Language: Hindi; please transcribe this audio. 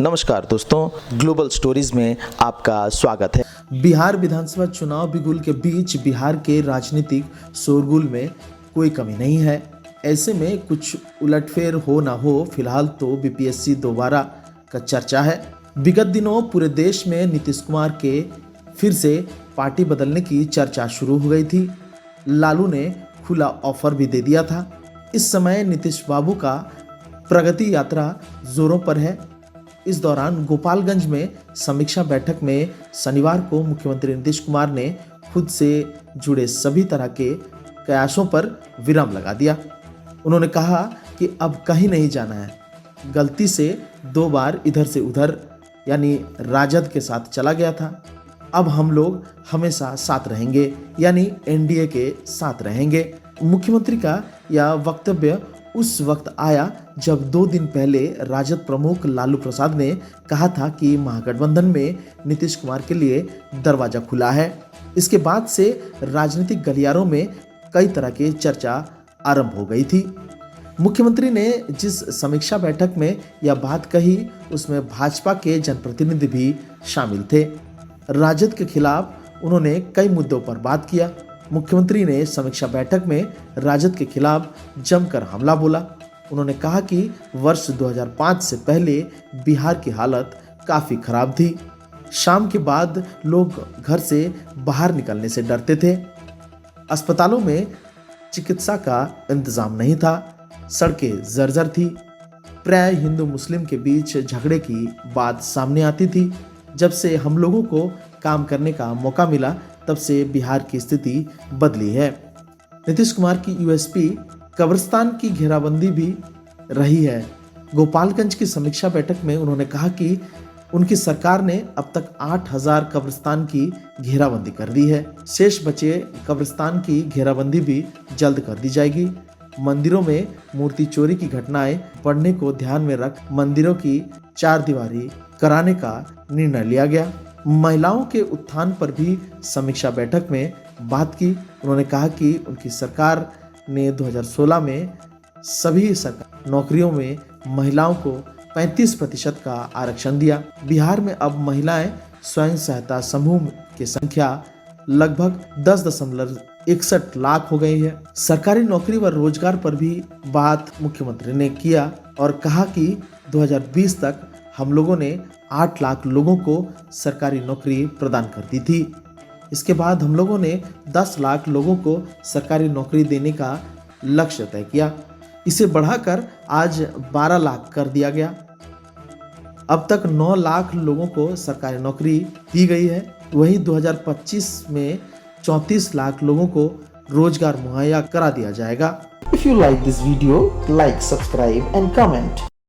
नमस्कार दोस्तों, ग्लोबल स्टोरीज में आपका स्वागत है। बिहार विधानसभा चुनाव बिगुल के बीच बिहार के राजनीतिक शोरगुल में कोई कमी नहीं है। ऐसे में कुछ उलटफेर हो ना हो, फिलहाल तो बीपीएससी दोबारा का चर्चा है। विगत दिनों पूरे देश में नीतीश कुमार के फिर से पार्टी बदलने की चर्चा शुरू हो गई थी। लालू ने खुला ऑफर भी दे दिया था। इस समय नीतीश बाबू का प्रगति यात्रा जोरों पर है। इस दौरान गोपालगंज में समीक्षा बैठक में शनिवार को मुख्यमंत्री नीतीश कुमार ने खुद से जुड़े सभी तरह के कयासों पर विराम लगा दिया। उन्होंने कहा कि अब कहीं नहीं जाना है। गलती से 2 बार इधर से उधर यानी राजद के साथ चला गया था। अब हम लोग हमेशा साथ रहेंगे यानी एनडीए के साथ रहेंगे। मुख्यमंत्री का यह वक्तव्य उस वक्त आया जब 2 दिन पहले राजद प्रमुख लालू प्रसाद ने कहा था कि महागठबंधन में नीतीश कुमार के लिए दरवाजा खुला है। इसके बाद से राजनीतिक गलियारों में कई तरह की चर्चा आरंभ हो गई थी। मुख्यमंत्री ने जिस समीक्षा बैठक में यह बात कही, उसमें भाजपा के जनप्रतिनिधि भी शामिल थे। राजद के खिलाफ उन्होंने कई मुद्दों पर बात किया। मुख्यमंत्री ने समीक्षा बैठक में राजद के खिलाफ जमकर हमला बोला। उन्होंने कहा कि वर्ष 2005 से पहले बिहार की हालत काफ़ी खराब थी। शाम के बाद लोग घर से बाहर निकलने से डरते थे। अस्पतालों में चिकित्सा का इंतजाम नहीं था। सड़कें जर्जर थी। प्राय हिंदू मुस्लिम के बीच झगड़े की बात सामने आती थी। जब से हम लोगों को काम करने का मौका मिला, तब से बिहार की स्थिति बदली है। नीतीश कुमार की यूएसपी कब्रिस्तान की घेराबंदी भी रही है। गोपालगंज की समीक्षा बैठक में उन्होंने कहा कि उनकी सरकार ने अब तक 8000 कब्रिस्तान की घेराबंदी कर दी है। शेष बचे कब्रिस्तान की घेराबंदी भी जल्द कर दी जाएगी। मंदिरों में मूर्ति चोरी की घटनाएं बढ़ने को ध्यान में रख मंदिरों की 4 दीवारी कराने का निर्णय लिया गया। महिलाओं के उत्थान पर भी समीक्षा बैठक में बात की। उन्होंने कहा कि उनकी सरकार ने 2016 में सभी सरकारी नौकरियों में महिलाओं को 35% का आरक्षण दिया। बिहार में अब महिलाएं स्वयं सहायता समूह की संख्या लगभग 10.61 लाख हो गई है। सरकारी नौकरी व रोजगार पर भी बात मुख्यमंत्री ने किया और कहा कि 2020 तक हम लोगों ने 8 लाख लोगों को सरकारी नौकरी प्रदान कर दी थी। इसके बाद हम लोगों ने 10 लाख लोगों को सरकारी नौकरी देने का लक्ष्य तय किया। इसे बढ़ाकर आज 12 लाख कर दिया गया। अब तक 9 लाख लोगों को सरकारी नौकरी दी गई है। वहीं 2025 में 34 लाख लोगों को रोजगार मुहैया करा दिया जाएगा। If you like this video, like, subscribe and comment.